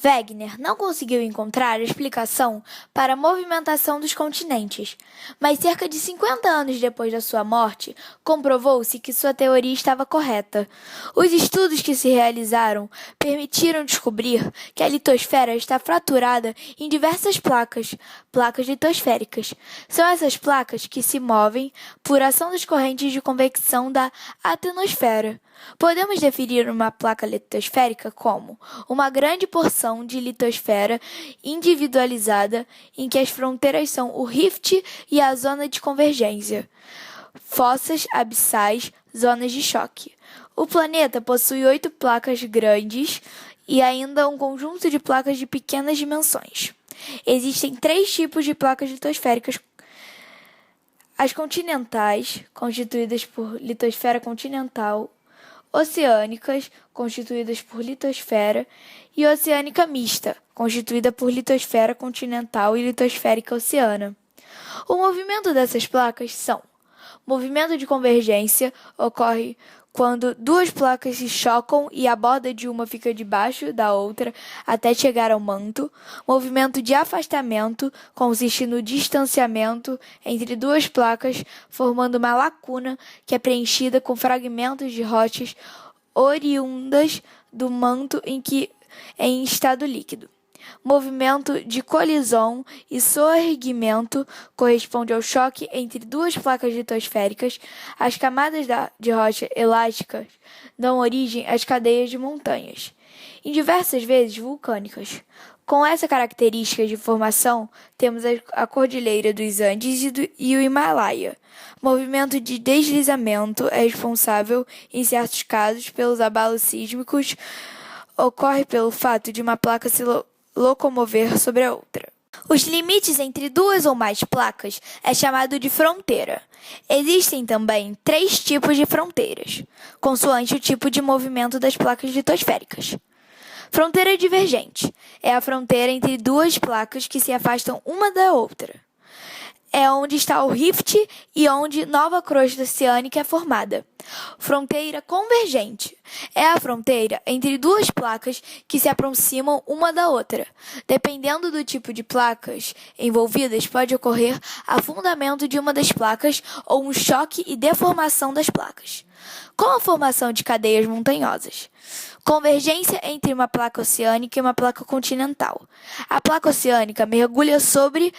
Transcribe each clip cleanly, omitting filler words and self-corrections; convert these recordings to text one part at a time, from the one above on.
Wegener não conseguiu encontrar a explicação para a movimentação dos continentes, mas cerca de 50 anos depois da sua morte, comprovou-se que sua teoria estava correta. Os estudos que se realizaram permitiram descobrir que a litosfera está fraturada em diversas placas litosféricas. São essas placas que se movem por ação das correntes de convecção da atenosfera. Podemos definir uma placa litosférica como uma grande porção de litosfera individualizada em que as fronteiras são o rift e a zona de convergência, fossas abissais, zonas de choque. O planeta possui 8 placas grandes e ainda um conjunto de placas de pequenas dimensões. Existem 3 tipos de placas litosféricas: as continentais, constituídas por litosfera continental, oceânicas, constituídas por litosfera, e oceânica mista, constituída por litosfera continental e litosférica oceana. O movimento dessas placas são: movimento de convergência ocorre quando duas placas se chocam e a borda de uma fica debaixo da outra até chegar ao manto. Movimento de afastamento consiste no distanciamento entre duas placas, formando uma lacuna que é preenchida com fragmentos de rochas oriundas do manto em estado líquido. Movimento de colisão e soerguimento corresponde ao choque entre duas placas litosféricas. As camadas de rocha elásticas dão origem às cadeias de montanhas, em diversas vezes vulcânicas. Com essa característica de formação, temos a Cordilheira dos Andes e o Himalaia. Movimento de deslizamento é responsável, em certos casos, pelos abalos sísmicos. Ocorre pelo fato de uma placa se locomover sobre a outra. Os limites entre duas ou mais placas é chamado de fronteira. Existem também 3 tipos de fronteiras, consoante o tipo de movimento das placas litosféricas. Fronteira divergente é a fronteira entre duas placas que se afastam uma da outra. É onde está o rift e onde nova crosta oceânica é formada. Fronteira convergente é a fronteira entre duas placas que se aproximam uma da outra. Dependendo do tipo de placas envolvidas, pode ocorrer afundamento de uma das placas ou um choque e deformação das placas, com a formação de cadeias montanhosas. Convergência entre uma placa oceânica e uma placa continental. A placa oceânica mergulha sobre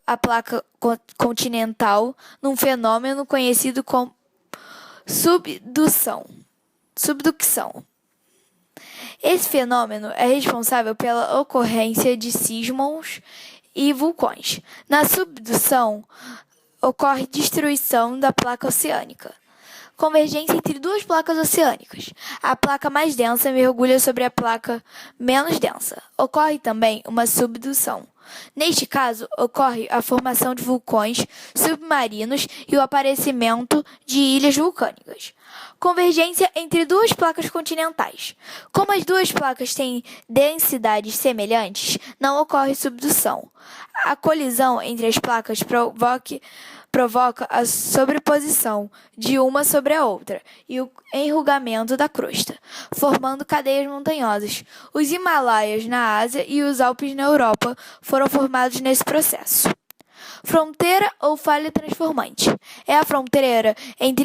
a placa continental num fenômeno conhecido como subducção. Esse fenômeno é responsável pela ocorrência de sismos e vulcões. Na subdução, ocorre destruição da placa oceânica. Convergência entre duas placas oceânicas. A placa mais densa mergulha sobre a placa menos densa. Ocorre também uma subdução. Neste caso, ocorre a formação de vulcões submarinos e o aparecimento de ilhas vulcânicas. Convergência entre duas placas continentais. Como as duas placas têm densidades semelhantes, não ocorre subdução. A colisão entre as placas provoca a sobreposição de uma sobre a outra e o enrugamento da crosta, formando cadeias montanhosas. Os Himalaias na Ásia e os Alpes na Europa foram formados nesse processo. Fronteira ou falha transformante é a fronteira entre